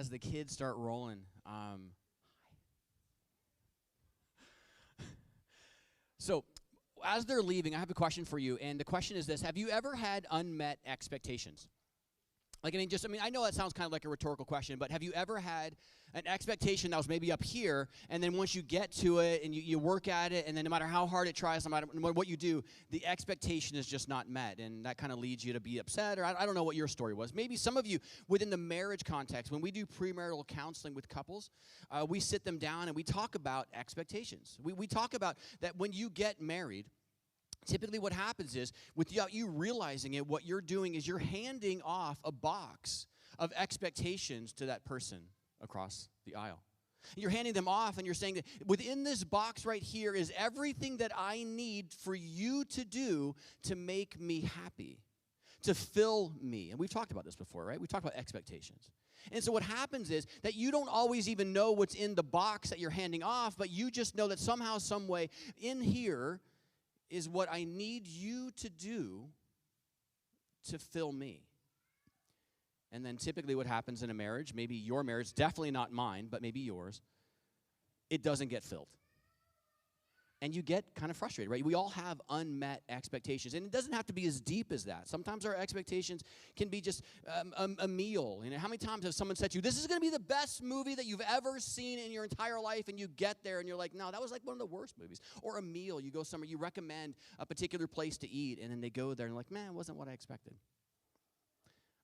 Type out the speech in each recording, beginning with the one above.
as the kids start rolling. So as they're leaving, I have a question for you, and the question is this: have you ever had unmet expectations? I know that sounds kind of like a rhetorical question, but have you ever had an expectation that was maybe up here, and then once you get to it and you work at it, and then no matter how hard it tries, no matter what you do, the expectation is just not met, and that kind of leads you to be upset, or I don't know what your story was. Maybe some of you, within the marriage context, when we do premarital counseling with couples, we sit them down and we talk about expectations. We talk about that when you get married, typically what happens is, without you realizing it, what you're doing is you're handing off a box of expectations to that person across the aisle. You're handing them off and you're saying that within this box right here is everything that I need for you to do to make me happy, to fill me. And we've talked about this before, right? We've talked about expectations. And so what happens is that you don't always even know what's in the box that you're handing off, but you just know that somehow, some way, in here is what I need you to do to fill me. And then typically what happens in a marriage, maybe your marriage, definitely not mine, but maybe yours, it doesn't get filled. And you get kind of frustrated, right? We all have unmet expectations. And it doesn't have to be as deep as that. Sometimes our expectations can be just a meal. You know, how many times has someone said to you, this is going to be the best movie that you've ever seen in your entire life, and you get there and you're like, no, that was like one of the worst movies. Or a meal. You go somewhere, you recommend a particular place to eat, and then they go there and like, man, it wasn't what I expected.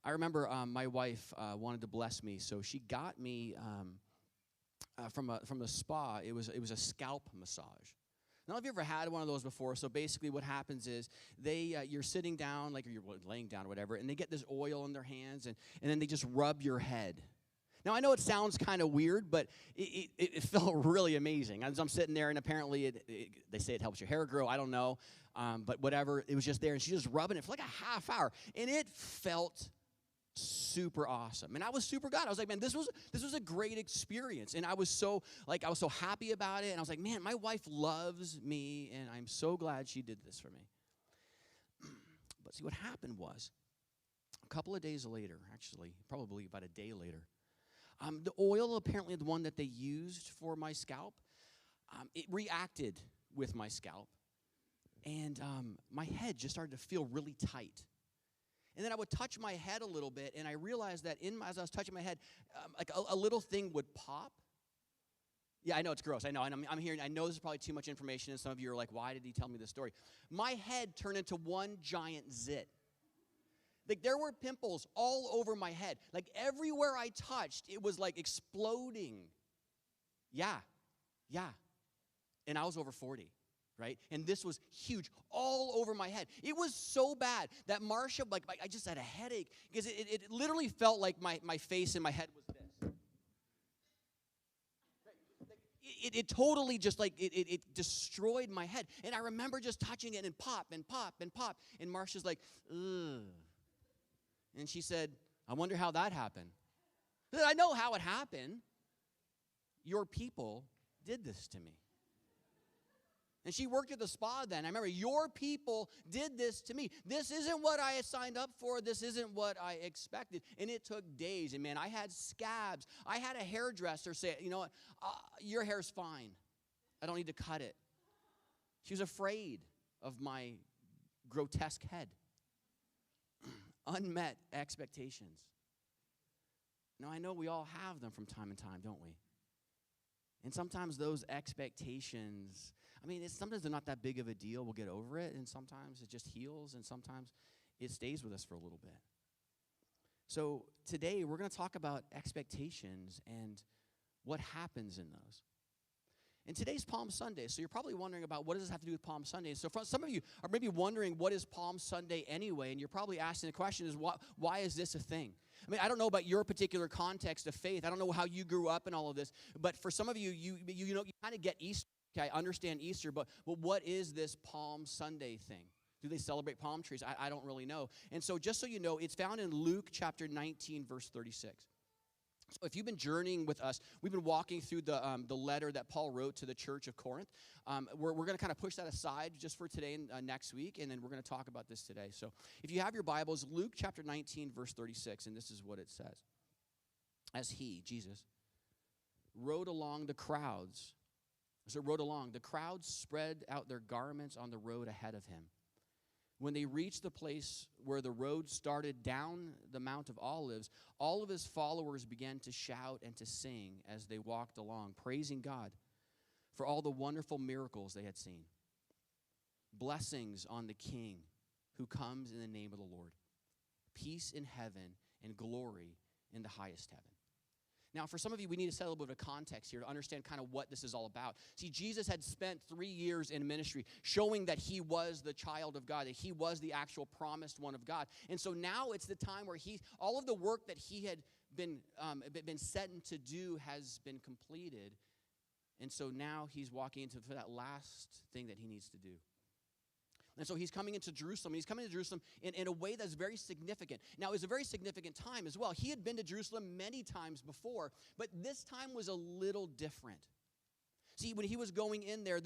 I remember my wife wanted to bless me, so she got me from the spa. It was a scalp massage. I don't know if you ever had one of those before. So basically what happens is you're sitting down, like, or you're laying down or whatever, and they get this oil in their hands, and then they just rub your head. Now, I know it sounds kind of weird, but it felt really amazing. As I'm sitting there, and apparently they say it helps your hair grow. I don't know, but whatever. It was just there, and she was rubbing it for like a half hour, and it felt super awesome. And I was super glad. I was like, man, this was a great experience. And I was so happy about it. And I was like, man, my wife loves me, and I'm so glad she did this for me. But see, what happened was, a couple of days later, actually, probably about a day later, the oil, apparently the one that they used for my scalp, it reacted with my scalp. And my head just started to feel really tight. And then I would touch my head a little bit, and I realized that as I was touching my head, like a little thing would pop. Yeah, I know it's gross. I know, and I'm hearing. I know this is probably too much information, and some of you are like, "Why did he tell me this story?" My head turned into one giant zit. Like there were pimples all over my head. Like everywhere I touched, it was like exploding. Yeah, and I was over 40. Right? And this was huge, all over my head. It was so bad that Marcia, I just had a headache because it literally felt like my face and my head was this. It totally just it destroyed my head. And I remember just touching it and pop and pop and pop. And Marcia's like, ugh. And she said, I wonder how that happened. I said, I know how it happened. Your people did this to me. And she worked at the spa then. I remember, your people did this to me. This isn't what I had signed up for. This isn't what I expected. And it took days. And man, I had scabs. I had a hairdresser say, you know what, your hair's fine. I don't need to cut it. She was afraid of my grotesque head. Unmet expectations. Now, I know we all have them from time to time, don't we? And sometimes those expectations, sometimes they're not that big of a deal. We'll get over it, and sometimes it just heals, and sometimes it stays with us for a little bit. So today, we're going to talk about expectations and what happens in those. And today's Palm Sunday, so you're probably wondering about what does this have to do with Palm Sunday. So some of you are maybe wondering what is Palm Sunday anyway, and you're probably asking the question is, why is this a thing? I don't know about your particular context of faith. I don't know how you grew up in all of this, but for some of you, you kind of get Easter. Okay, I understand Easter, but what is this Palm Sunday thing? Do they celebrate palm trees? I don't really know. And so just so you know, it's found in Luke chapter 19, verse 36. So if you've been journeying with us, we've been walking through the letter that Paul wrote to the church of Corinth. We're going to kind of push that aside just for today and next week, and then we're going to talk about this today. So if you have your Bibles, Luke chapter 19, verse 36, and this is what it says. as he, Jesus, rode along, the crowds spread out their garments on the road ahead of him. When they reached the place where the road started down the Mount of Olives, all of his followers began to shout and to sing as they walked along, praising God for all the wonderful miracles they had seen. Blessings on the King who comes in the name of the Lord. Peace in heaven and glory in the highest heaven. Now, for some of you, we need to set a little bit of context here to understand kind of what this is all about. See, Jesus had spent 3 years in ministry showing that he was the child of God, that he was the actual promised one of God. And so now it's the time where all of the work that he had been set to do has been completed. And so now he's walking into that last thing that he needs to do. And so he's coming into Jerusalem. He's coming to Jerusalem in a way that's very significant. Now, it was a very significant time as well. He had been to Jerusalem many times before, but this time was a little different. See, when he was going in there,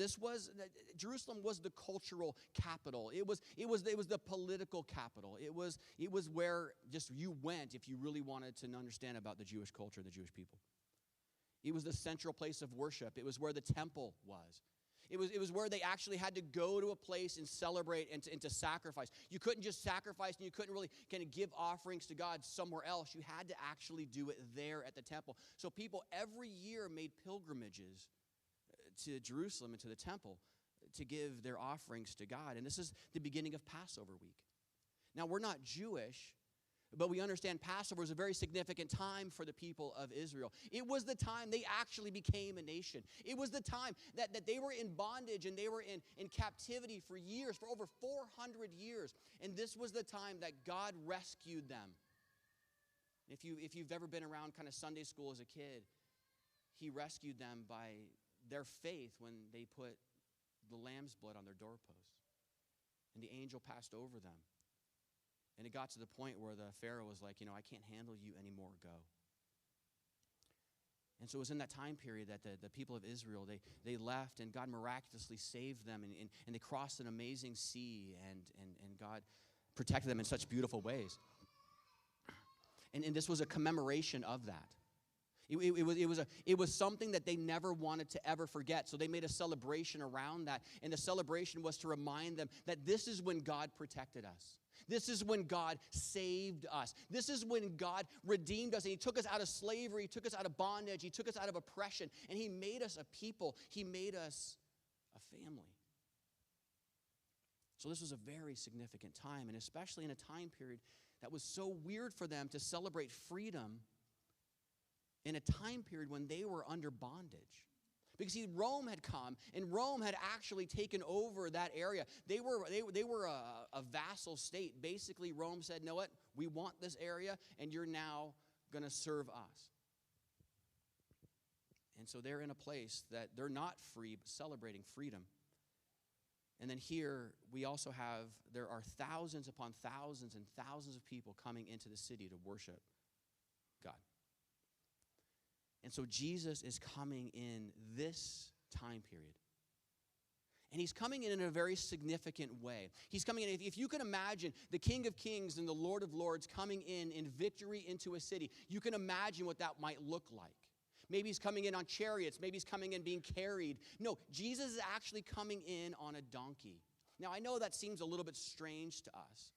Jerusalem was the cultural capital. It was the political capital. It was where just you went if you really wanted to understand about the Jewish culture and the Jewish people. It was the central place of worship. It was where the temple was. It was where they actually had to go to a place and celebrate and to sacrifice. You couldn't just sacrifice, and you couldn't really kind of give offerings to God somewhere else. You had to actually do it there at the temple. So people every year made pilgrimages to Jerusalem and to the temple to give their offerings to God. And this is the beginning of Passover week. Now, we're not Jewish, but we understand Passover was a very significant time for the people of Israel. It was the time they actually became a nation. It was the time that they were in bondage and they were in captivity for years, for over 400 years. And this was the time that God rescued them. If you've ever been around kind of Sunday school as a kid, he rescued them by their faith when they put the lamb's blood on their doorposts. And the angel passed over them. And it got to the point where the Pharaoh was like, I can't handle you anymore, go. And so it was in that time period that the people of Israel, they left, and God miraculously saved them, and they crossed an amazing sea, and God protected them in such beautiful ways. And this was a commemoration of that. It was something that they never wanted to ever forget. So they made a celebration around that. And the celebration was to remind them that this is when God protected us. This is when God saved us. This is when God redeemed us. And he took us out of slavery. He took us out of bondage. He took us out of oppression. And he made us a people. He made us a family. So this was a very significant time. And especially in a time period that was so weird for them to celebrate freedom in a time period when they were under bondage. Because see, Rome had come, and Rome had actually taken over that area. They were a vassal state. Basically, Rome said, "Know what? We want this area, and you're now going to serve us." And so they're in a place that they're not free, but celebrating freedom. And then here, we also have, there are thousands upon thousands and thousands of people coming into the city to worship God. And so Jesus is coming in this time period. And he's coming in a very significant way. He's coming in, if you can imagine the King of Kings and the Lord of Lords coming in victory into a city, you can imagine what that might look like. Maybe he's coming in on chariots. Maybe he's coming in being carried. No, Jesus is actually coming in on a donkey. Now, I know that seems a little bit strange to us.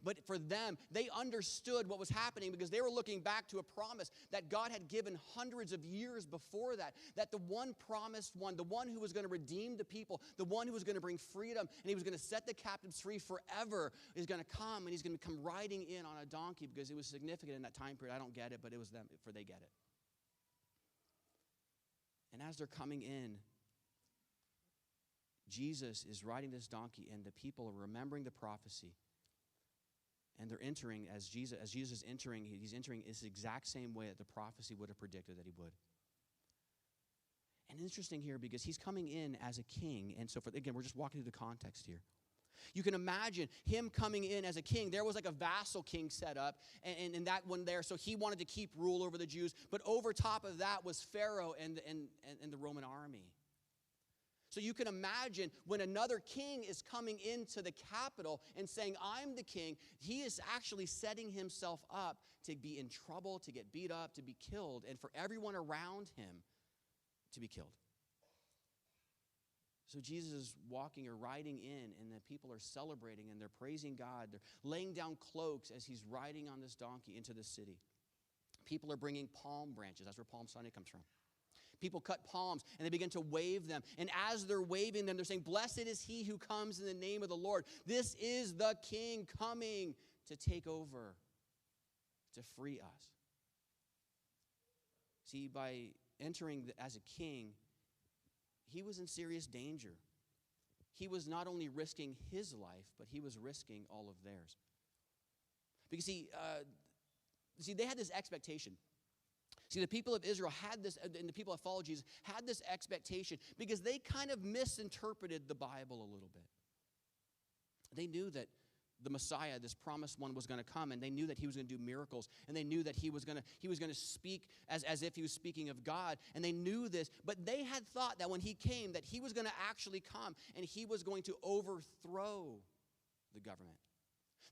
But for them, they understood what was happening because they were looking back to a promise that God had given hundreds of years before that the one promised one, the one who was going to redeem the people, the one who was going to bring freedom, and he was going to set the captives free forever, is going to come, and he's going to come riding in on a donkey because it was significant in that time period. I don't get it, but it was them, for they get it. And as they're coming in, Jesus is riding this donkey, and the people are remembering the prophecy. And they're entering, as Jesus is entering, he's entering this exact same way that the prophecy would have predicted that he would. And interesting here because he's coming in as a king. And so, again, we're just walking through the context here. You can imagine him coming in as a king. There was like a vassal king set up, and that one there, so he wanted to keep rule over the Jews. But over top of that was Pharaoh and the Roman army. So you can imagine when another king is coming into the capital and saying, I'm the king, he is actually setting himself up to be in trouble, to get beat up, to be killed, and for everyone around him to be killed. So Jesus is walking or riding in, and the people are celebrating, and they're praising God. They're laying down cloaks as he's riding on this donkey into the city. People are bringing palm branches. That's where Palm Sunday comes from. People cut palms, and they begin to wave them. And as they're waving them, they're saying, blessed is he who comes in the name of the Lord. This is the king coming to take over, to free us. See, by entering as a king, he was in serious danger. He was not only risking his life, but he was risking all of theirs. Because see, they had this expectation. See, the people of Israel had this, and the people that followed Jesus had this expectation because they kind of misinterpreted the Bible a little bit. They knew that the Messiah, this promised one, was going to come, and they knew that he was going to do miracles, and they knew that he was going to speak as if he was speaking of God, and they knew this, but they had thought that when he came, that he was going to actually come, and he was going to overthrow the government.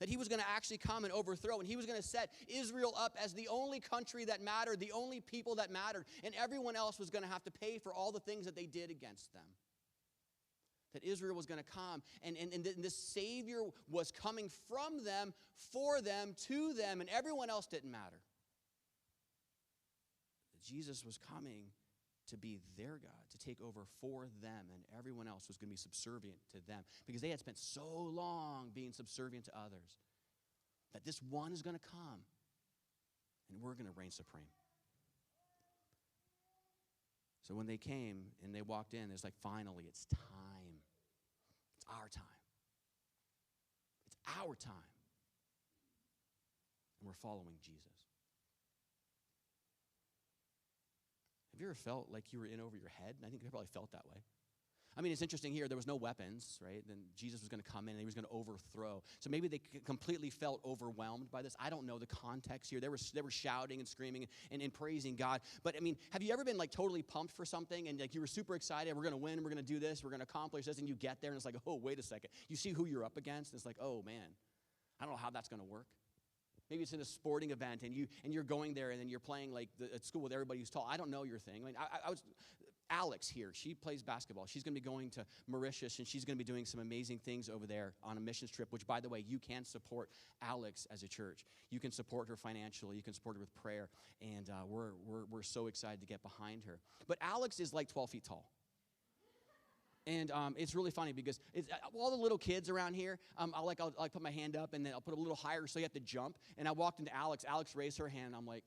That he was going to actually come and overthrow, and he was going to set Israel up as the only country that mattered, the only people that mattered, and everyone else was going to have to pay for all the things that they did against them. That Israel was going to come, and this Savior was coming from them, for them, to them, and everyone else didn't matter. That Jesus was coming to be their God, to take over for them, and everyone else was going to be subservient to them because they had spent so long being subservient to others that this one is going to come and we're going to reign supreme. So when they came and they walked in, it's like, finally, it's time. It's our time. It's our time. And we're following Jesus. Have you ever felt like you were in over your head? And I think you probably felt that way. I mean, it's interesting here. There was no weapons, right? Then Jesus was going to come in and he was going to overthrow. So maybe they completely felt overwhelmed by this. I don't know the context here. They were shouting and screaming and praising God. But I mean, have you ever been like totally pumped for something and like you were super excited? We're going to win. We're going to do this. We're going to accomplish this. And you get there and it's like, oh, wait a second. You see who you're up against. And it's like, oh man, I don't know how that's going to work. Maybe it's in a sporting event, and you're going there, and then you're playing like at school with everybody who's tall. I don't know your thing. I mean, I was Alex here. She plays basketball. She's going to be going to Mauritius, and she's going to be doing some amazing things over there on a missions trip. Which, by the way, you can support Alex as a church. You can support her financially. You can support her with prayer, and we're so excited to get behind her. But Alex is like 12 feet tall. And it's really funny because all the little kids around here, I'll put my hand up and then I'll put it a little higher so you have to jump. And I walked into Alex. Alex raised her hand. I'm like,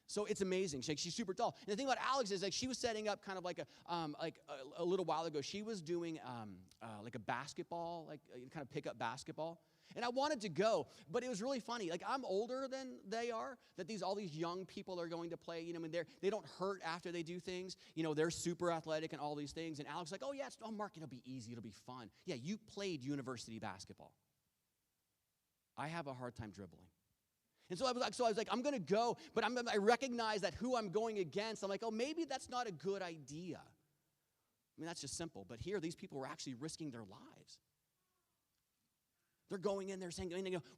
so it's amazing. She's super tall. And the thing about Alex is like she was setting up kind of like a little while ago. She was doing like a basketball, like kind of pickup basketball. And I wanted to go, but it was really funny. Like I'm older than they are. That all these young people are going to play. You know, I mean, they don't hurt after they do things. You know, they're super athletic and all these things. And Alex is like, oh yeah, Mark, it'll be easy, it'll be fun. Yeah, you played university basketball. I have a hard time dribbling. And so I was like, I'm going to go, but I recognize that who I'm going against. I'm like, oh, maybe that's not a good idea. I mean, that's just simple. But here, these people were actually risking their lives. They're going in there saying,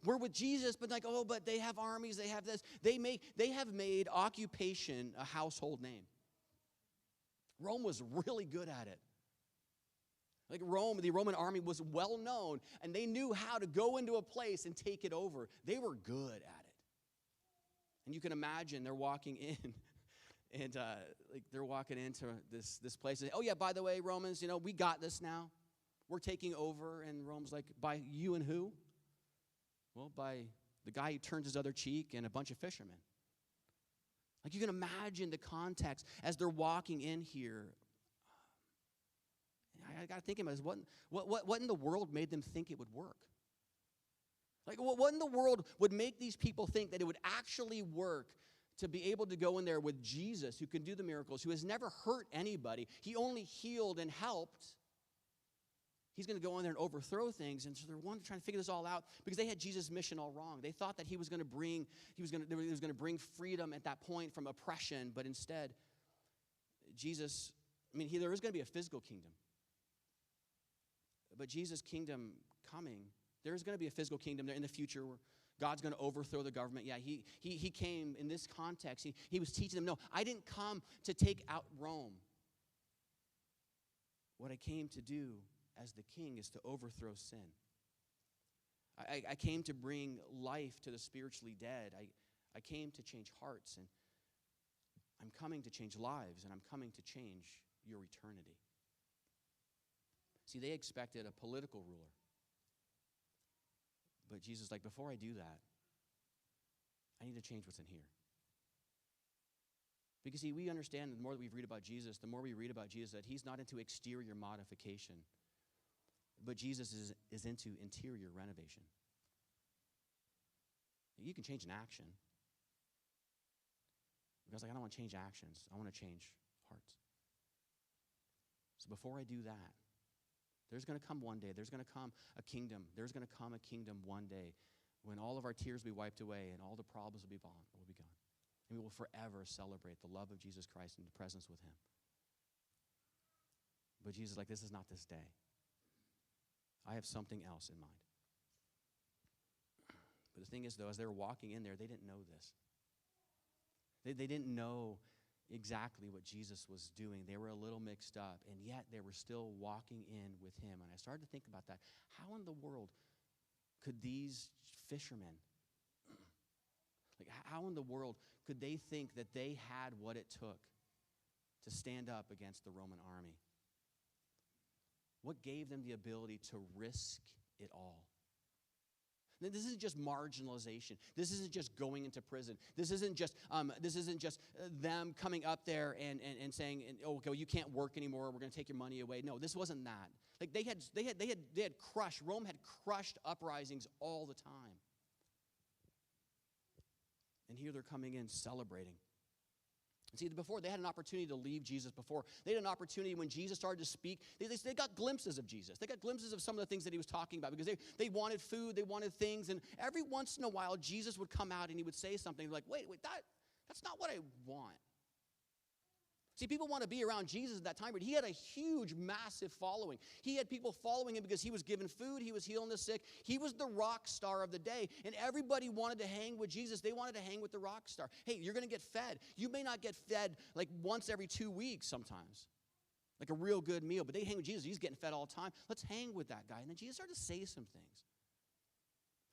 we're with Jesus, but like, oh, but they have armies, they have this. They have made occupation a household name. Rome was really good at it. Like the Roman army was well known, and they knew how to go into a place and take it over. They were good at it. And you can imagine they're walking in, and they're walking into this place. And, oh yeah, by the way, Romans, we got this now. We're taking over, and Rome's like, by you and who? Well, by the guy who turns his other cheek and a bunch of fishermen. Like you can imagine the context as they're walking in here. I got to think about this. What in the world made them think it would work? Like what in the world would make these people think that it would actually work to be able to go in there with Jesus, who can do the miracles, who has never hurt anybody? He only healed and helped. He's going to go in there and overthrow things. And so they're trying to figure this all out because they had Jesus' mission all wrong. They thought that he was going to bring freedom at that point from oppression, but instead, Jesus I mean, there is going to be a physical kingdom. But Jesus' kingdom coming, there is going to be a physical kingdom there in the future where God's going to overthrow the government. Yeah, he came in this context. He was teaching them, no, I didn't come to take out Rome. What I came to do as the king is to overthrow sin. I came to bring life to the spiritually dead. I came to change hearts, and I'm coming to change lives, and I'm coming to change your eternity. See, they expected a political ruler. But Jesus is like, before I do that, I need to change what's in here. Because, see, we understand the more that we read about Jesus, that he's not into exterior modification, but Jesus is into interior renovation. You can change an action. God's like, I don't want to change actions. I want to change hearts. So before I do that, there's going to come one day, there's going to come a kingdom. There's going to come a kingdom one day when all of our tears will be wiped away and all the problems will be gone. And we will forever celebrate the love of Jesus Christ and the presence with him. But Jesus is like, this is not this day. I have something else in mind. But the thing is, though, as they were walking in there, they didn't know this. They didn't know exactly what Jesus was doing. They were a little mixed up, and yet they were still walking in with him. And I started to think about that. How in the world could these fishermen, like how in the world could they think that they had what it took to stand up against the Roman army? What gave them the ability to risk it all? This isn't just marginalization. This isn't just going into prison. This isn't just them coming up there and saying, oh, okay, well, you can't work anymore. We're going to take your money away. No, this wasn't that. Like they had crushed. Rome had crushed uprisings all the time. And here they're coming in celebrating. See, before, they had an opportunity to leave Jesus before. They had an opportunity when Jesus started to speak. They got glimpses of Jesus. They got glimpses of some of the things that he was talking about because they wanted food, they wanted things, and every once in a while, Jesus would come out and he would say something like, wait, that's not what I want. See, people want to be around Jesus at that time, but he had a huge, massive following. He had people following him because he was giving food, he was healing the sick. He was the rock star of the day, and everybody wanted to hang with Jesus. They wanted to hang with the rock star. Hey, you're going to get fed. You may not get fed like once every 2 weeks sometimes, like a real good meal, but they hang with Jesus. He's getting fed all the time. Let's hang with that guy. And then Jesus started to say some things.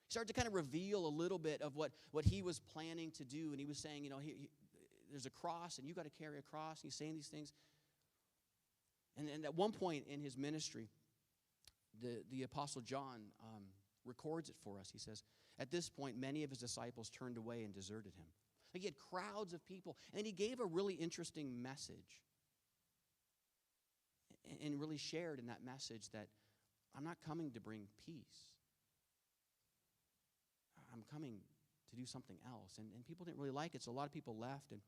He started to kind of reveal a little bit of what he was planning to do, and he was saying, there's a cross, and you got to carry a cross. And he's saying these things. And at one point in his ministry, the Apostle John records it for us. He says, at this point, many of his disciples turned away and deserted him. Like he had crowds of people, and he gave a really interesting message. And really shared in that message that I'm not coming to bring peace. I'm coming to do something else. And people didn't really like it, so a lot of people left. And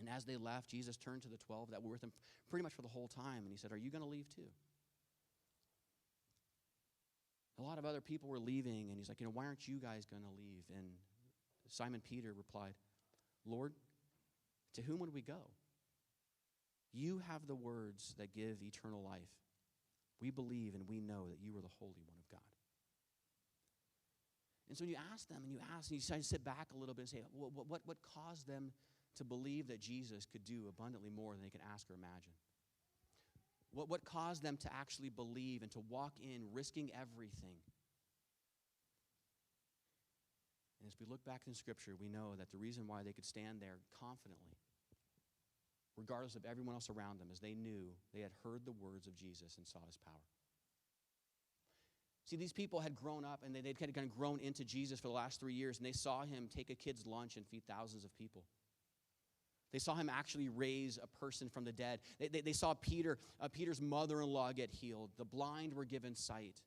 as they left, Jesus turned to the 12 that were with him pretty much for the whole time, and he said, are you going to leave too? A lot of other people were leaving, and he's like, why aren't you guys going to leave? And Simon Peter replied, Lord, to whom would we go? You have the words that give eternal life. We believe and we know that you are the Holy One of God. And so when you ask them, and you try to sit back a little bit and say, what caused them to believe that Jesus could do abundantly more than they could ask or imagine? What caused them to actually believe and to walk in, risking everything? And as we look back in Scripture, we know that the reason why they could stand there confidently, regardless of everyone else around them, is they knew they had heard the words of Jesus and saw his power. See, these people had grown up, and they'd kind of grown into Jesus for the last 3 years, and they saw him take a kid's lunch and feed thousands of people. They saw him actually raise a person from the dead. They saw Peter's mother-in-law get healed. The blind were given sight.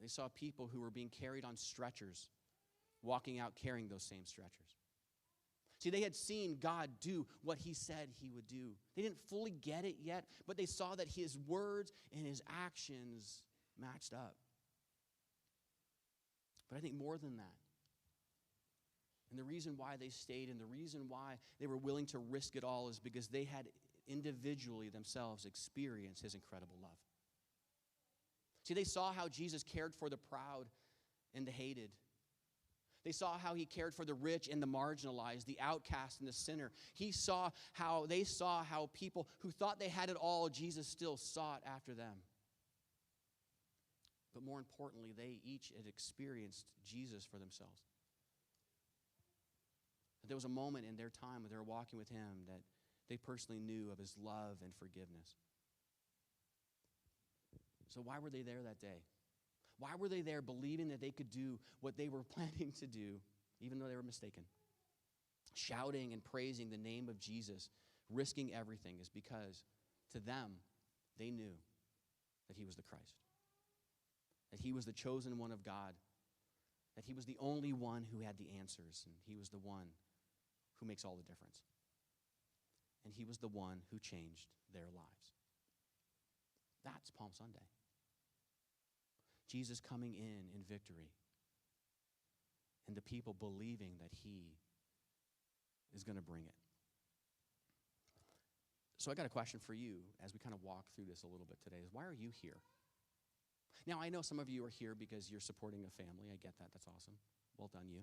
They saw people who were being carried on stretchers, walking out carrying those same stretchers. See, they had seen God do what he said he would do. They didn't fully get it yet, but they saw that his words and his actions matched up. But I think more than that, and the reason why they stayed and the reason why they were willing to risk it all is because they had individually themselves experience his incredible love. See, they saw how Jesus cared for the proud and the hated. They saw how he cared for the rich and the marginalized, the outcast and the sinner. They saw how people who thought they had it all, Jesus still sought after them. But more importantly, they each had experienced Jesus for themselves. There was a moment in their time when they were walking with him that they personally knew of his love and forgiveness. So why were they there that day? Why were they there believing that they could do what they were planning to do, even though they were mistaken? Shouting and praising the name of Jesus, risking everything, is because to them, they knew that he was the Christ, that he was the chosen one of God, that he was the only one who had the answers, and he was the one who makes all the difference. And he was the one who changed their lives. That's Palm Sunday. Jesus coming in victory, and the people believing that he is going to bring it. So I got a question for you as we kind of walk through this a little bit today, is why are you here? Now, I know some of you are here because you're supporting a family. I get that. That's awesome. Well done, you.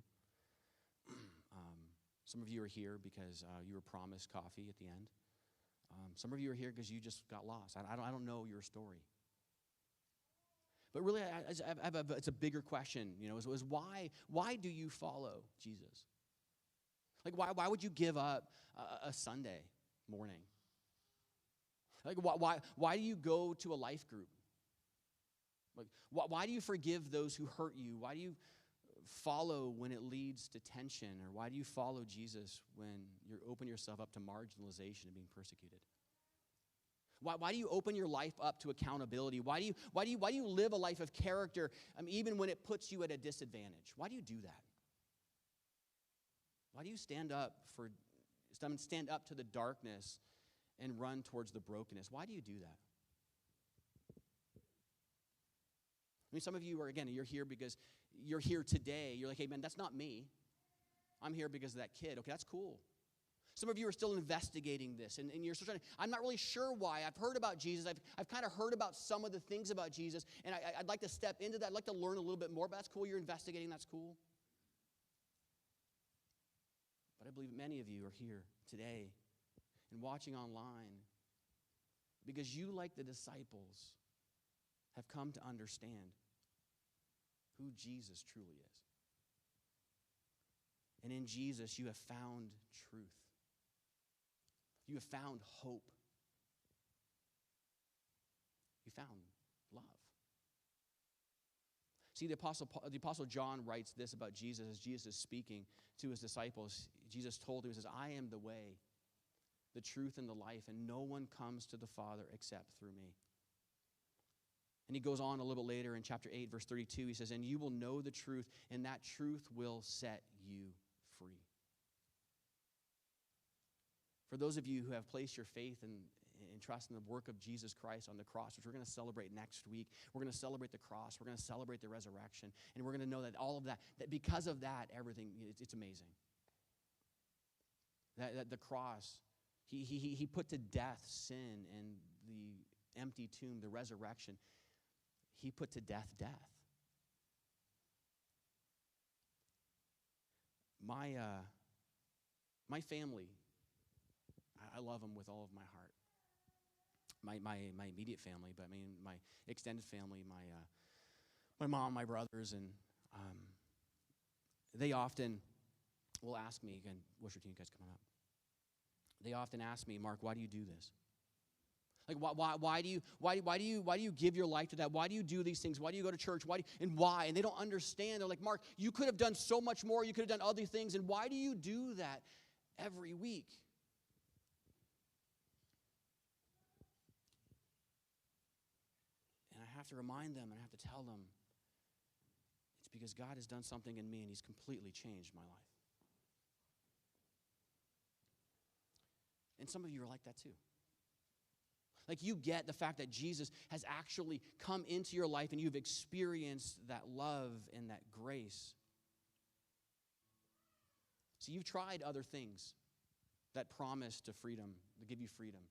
Some of you are here because you were promised coffee at the end. Some of you are here because you just got lost. I don't know your story. But really, it's a bigger question, is why do you follow Jesus? Like, why would you give up a Sunday morning? Like, why do you go to a life group? Like, why do you forgive those who hurt you? Why do you follow when it leads to tension? Or why do you follow Jesus when you open yourself up to marginalization and being persecuted? Why do you open your life up to accountability? Why do you live a life of character even when it puts you at a disadvantage? Why do you do that? Why do you stand up to the darkness and run towards the brokenness? Why do you do that? I mean, some of you are, again, you're here because you're here today. You're like, hey, man, that's not me. I'm here because of that kid. Okay, that's cool. Some of you are still investigating this, and you're still trying to, I'm not really sure why. I've heard about Jesus. I've kind of heard about some of the things about Jesus, and I'd like to step into that. I'd like to learn a little bit more, but that's cool. You're investigating. That's cool. But I believe many of you are here today and watching online because you, like the disciples, have come to understand who Jesus truly is. And in Jesus, you have found truth. You have found hope. You found love. See, the Apostle John writes this about Jesus as Jesus is speaking to his disciples. Jesus told him, he says, I am the way, the truth, and the life, and no one comes to the Father except through me. And he goes on a little bit later in chapter 8, verse 32. He says, and you will know the truth, and that truth will set you free. For those of you who have placed your faith and trust in the work of Jesus Christ on the cross, which we're going to celebrate next week, we're going to celebrate the cross, we're going to celebrate the resurrection, and we're going to know that all of that because of that, everything, it's amazing. That the cross, he put to death sin and the empty tomb, the resurrection. He put to death. My family, I love them with all of my heart. My immediate family, but I mean my extended family, my mom, my brothers, and they often will ask me, again, worship team, you guys coming up. They often ask me, Mark, why do you do this? Like, why do you give your life to that? Why do you do these things? Why do you go to church? Why? And they don't understand. They're like, Mark, you could have done so much more. You could have done other things. And why do you do that every week? And I have to remind them and I have to tell them, it's because God has done something in me and he's completely changed my life. And some of you are like that too. Like, you get the fact that Jesus has actually come into your life and you've experienced that love and that grace. So you've tried other things that promise to give you freedom.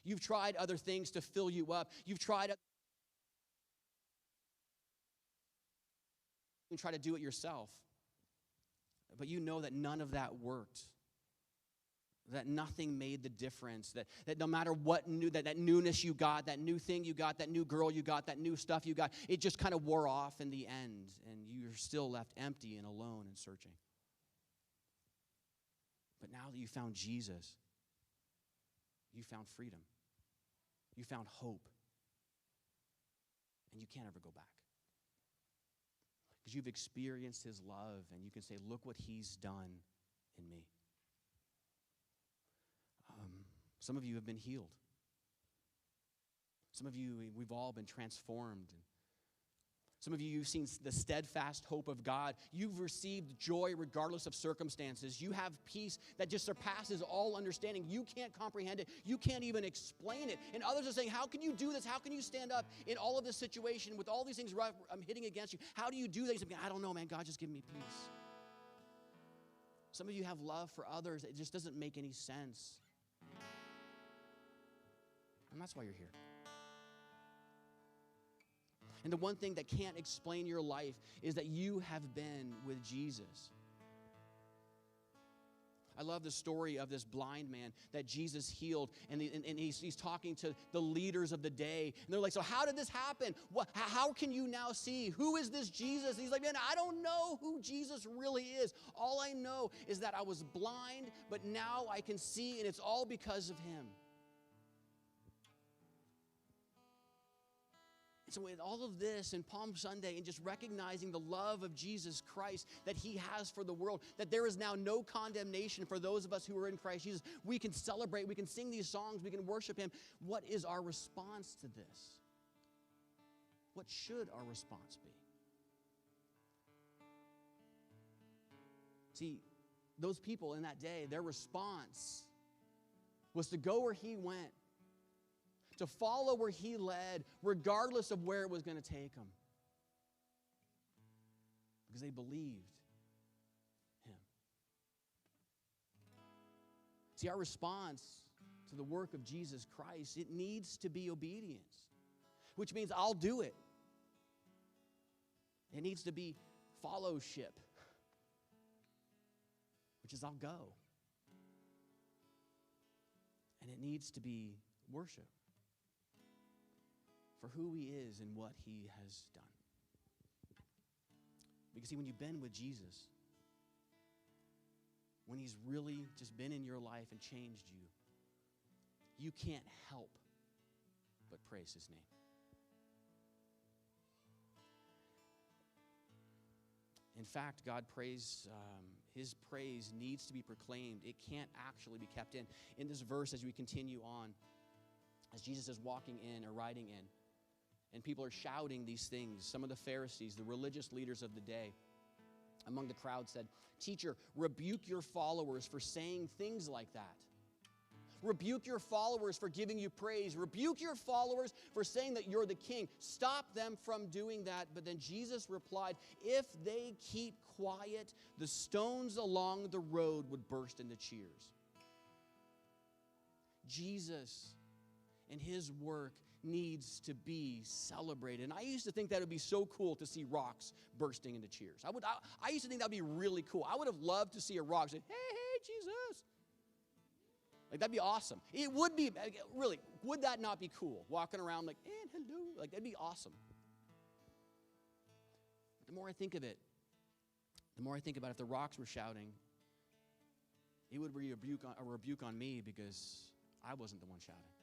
You've tried other things to fill you up. You've tried and try to do it yourself. But you know that none of that worked. That nothing made the difference. That no matter what new, that newness you got, that new thing you got, that new girl you got, that new stuff you got, it just kind of wore off in the end. And you're still left empty and alone and searching. But now that you found Jesus, you found freedom. You found hope. And you can't ever go back. Because you've experienced his love, and you can say, look what he's done in me. Some of you have been healed. Some of you, we've all been transformed. Some of you, you've seen the steadfast hope of God. You've received joy regardless of circumstances. You have peace that just surpasses all understanding. You can't comprehend it. You can't even explain it. And others are saying, how can you do this? How can you stand up in all of this situation with all these things hitting against you? How do you do this? I don't know, man. God, just give me peace. Some of you have love for others. It just doesn't make any sense. And that's why you're here. And the one thing that can't explain your life is that you have been with Jesus. I love the story of this blind man that Jesus healed, and he's talking to the leaders of the day. And they're like, so how did this happen? How can you now see? Who is this Jesus? And he's like, man, I don't know who Jesus really is. All I know is that I was blind, but now I can see, and it's all because of him. So in all of this and Palm Sunday and just recognizing the love of Jesus Christ that he has for the world, that there is now no condemnation for those of us who are in Christ Jesus, we can celebrate, we can sing these songs, we can worship him. What is our response to this? What should our response be? See, those people in that day, their response was to go where he went, to follow where he led, regardless of where it was going to take them. Because they believed him. See, our response to the work of Jesus Christ, it needs to be obedience, which means I'll do it. It needs to be followship, which is I'll go. And it needs to be worship for who he is and what he has done. Because see, when you've been with Jesus, when he's really just been in your life and changed you, you can't help but praise his name. In fact, his praise needs to be proclaimed. It can't actually be kept in. In this verse, as we continue on, as Jesus is walking in or riding in, and people are shouting these things, some of the Pharisees, the religious leaders of the day, among the crowd said, "Teacher, rebuke your followers for saying things like that. Rebuke your followers for giving you praise. Rebuke your followers for saying that you're the king. Stop them from doing that." But then Jesus replied, "If they keep quiet, the stones along the road would burst into cheers." Jesus and his work needs to be celebrated. And I used to think that it would be so cool to see rocks bursting into cheers. I used to think that would be really cool. I would have loved to see a rock say, hey, Jesus. Like, that'd be awesome. It would be, really, would that not be cool? Walking around like, hello. Like, that'd be awesome. But the more I think of it, the more I think about if the rocks were shouting, it would be a rebuke on me because I wasn't the one shouting.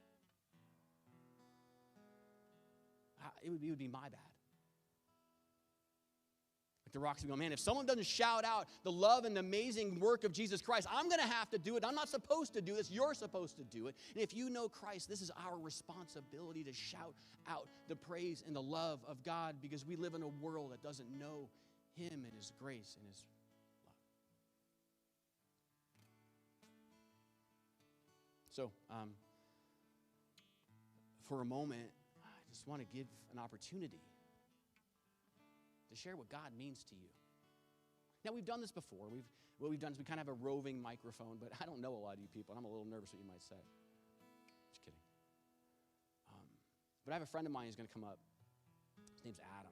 It would be my bad. Like the rocks would go, man, if someone doesn't shout out the love and the amazing work of Jesus Christ, I'm going to have to do it. I'm not supposed to do this. You're supposed to do it. And if you know Christ, this is our responsibility to shout out the praise and the love of God, because we live in a world that doesn't know him and his grace and his love. So, for a moment, I just want to give an opportunity to share what God means to you. Now, we've done this before. What we've done is we kind of have a roving microphone, but I don't know a lot of you people, and I'm a little nervous what you might say. Just kidding. But I have a friend of mine who's going to come up. His name's Adam.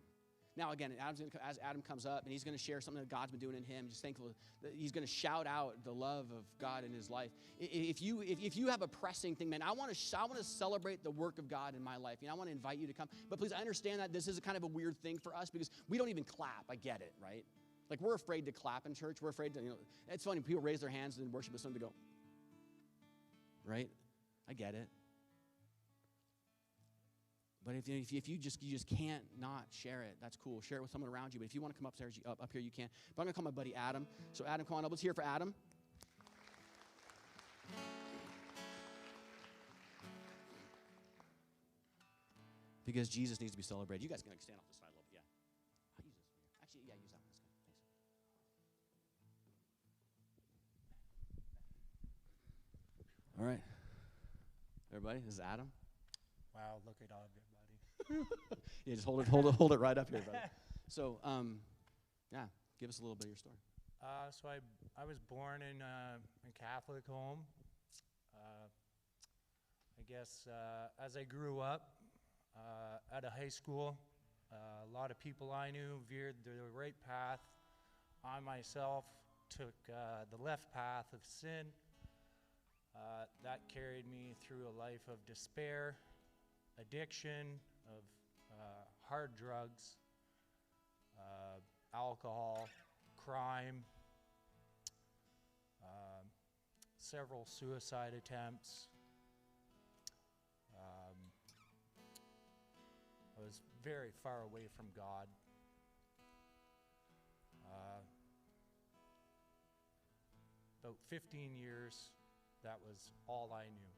Now, again, as Adam comes up, and he's going to share something that God's been doing in him, just thankful that he's going to shout out the love of God in his life. If you have a pressing thing, man, I want to celebrate the work of God in my life. I want to invite you to come. But please, I understand that this is kind of a weird thing for us because we don't even clap. I get it, right? Like, we're afraid to clap in church. We're afraid to, it's funny. People raise their hands and worship with someone to go, right? I get it. But if you just can't not share it, that's cool. Share it with someone around you. But if you want to come upstairs, up here, you can. But I'm going to call my buddy Adam. So Adam, come on up. Let's hear it for Adam. Because Jesus needs to be celebrated. You guys can stand off the side a little bit. Yeah. I'll use this one here. Actually, yeah, use that one. That's good. Thanks. All right. Everybody, this is Adam. Wow, look at all of it, buddy. Yeah, just hold it right up here, brother. So, yeah, give us a little bit of your story. So I was born in a Catholic home. I guess as I grew up at a high school, a lot of people I knew veered the right path. I myself took the left path of sin. That carried me through a life of despair, addiction, of hard drugs, alcohol, crime, several suicide attempts. I was very far away from God. About 15 years, that was all I knew.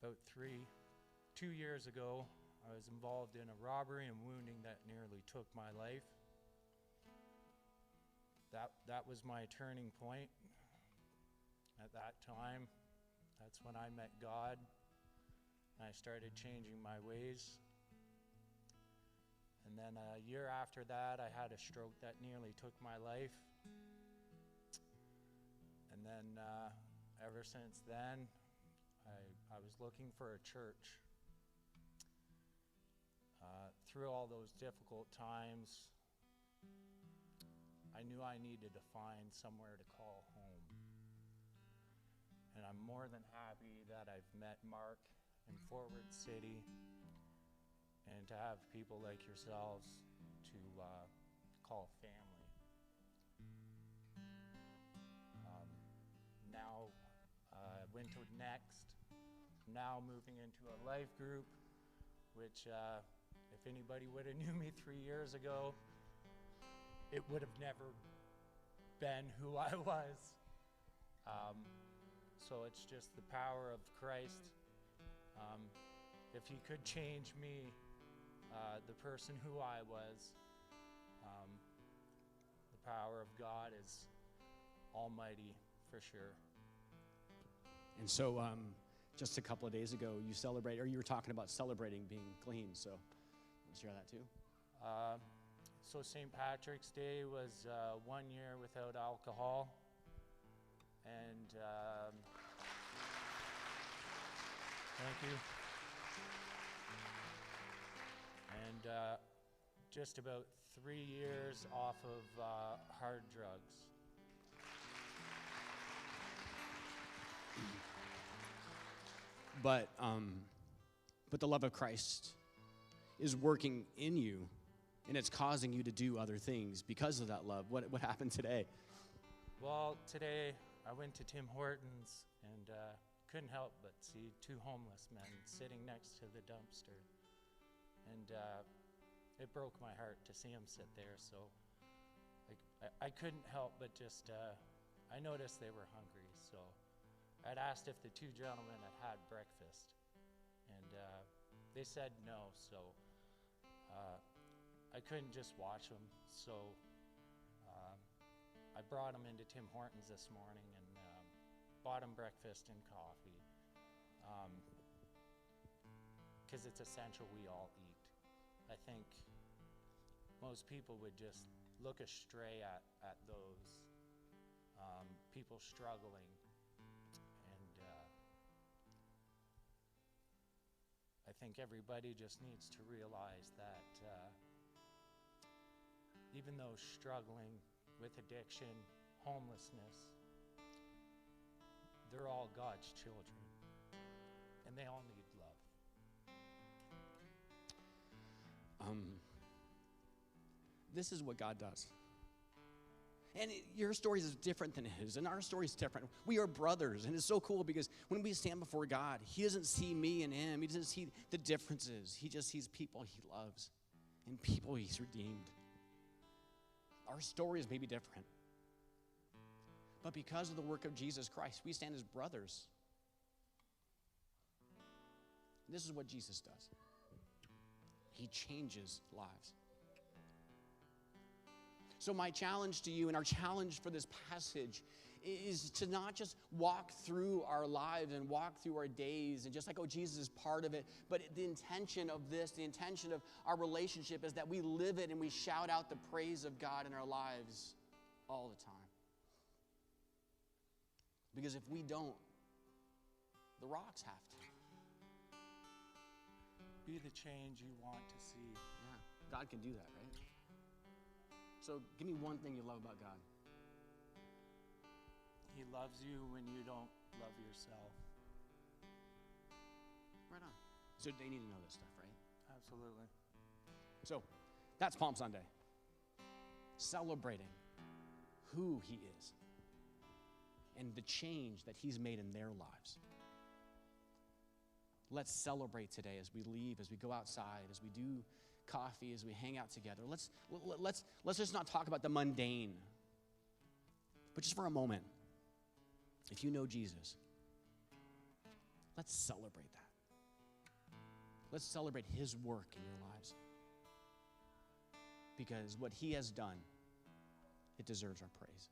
About 2 years ago, I was involved in a robbery and wounding that nearly took my life. That was my turning point. At that time, that's when I met God, and I started changing my ways. And then a year after that, I had a stroke that nearly took my life. And then ever since then, I was looking for a church. Through all those difficult times, I knew I needed to find somewhere to call home. And I'm more than happy that I've met Mark in Forward City, and to have people like yourselves to call family. Now I went to Next. Now moving into a life group, which if anybody would have knew me 3 years ago, it would have never been who I was. So it's just the power of Christ. If he could change me, the person who I was, the power of God is almighty for sure. And so, just a couple of days ago, you were talking about celebrating being clean. So, let's share that too. So St. Patrick's Day was 1 year without alcohol, and thank you. And just about 3 years off of hard drugs. But the love of Christ is working in you, and it's causing you to do other things because of that love. What happened today? Well, today I went to Tim Hortons and couldn't help but see two homeless men sitting next to the dumpster. And it broke my heart to see them sit there. So I couldn't help but just, I noticed they were hungry. So I'd asked if the two gentlemen had breakfast, and they said no. So I couldn't just watch them. So I brought them into Tim Hortons this morning and bought them breakfast and coffee, because it's essential we all eat. I think most people would just look astray at those people struggling I think everybody just needs to realize that even though struggling with addiction, homelessness, they're all God's children, and they all need love. This is what God does. And your story is different than his, and our story is different. We are brothers, and it's so cool because when we stand before God, he doesn't see me and him. He doesn't see the differences. He just sees people he loves and people he's redeemed. Our stories may be different, but because of the work of Jesus Christ, we stand as brothers. This is what Jesus does. He changes lives. So my challenge to you and our challenge for this passage is to not just walk through our lives and walk through our days and just like, oh, Jesus is part of it, but the intention of this, the intention of our relationship is that we live it and we shout out the praise of God in our lives all the time. Because if we don't, the rocks have to. Be the change you want to see. Yeah, God can do that, right? So give me one thing you love about God. He loves you when you don't love yourself. Right on. So they need to know this stuff, right? Absolutely. So that's Palm Sunday. Celebrating who he is and the change that he's made in their lives. Let's celebrate today as we leave, as we go outside, as we do coffee, as we hang out together. Let's just not talk about the mundane, but just for a moment, if you know Jesus, let's celebrate that. Let's celebrate his work in your lives. Because what he has done, it deserves our praise.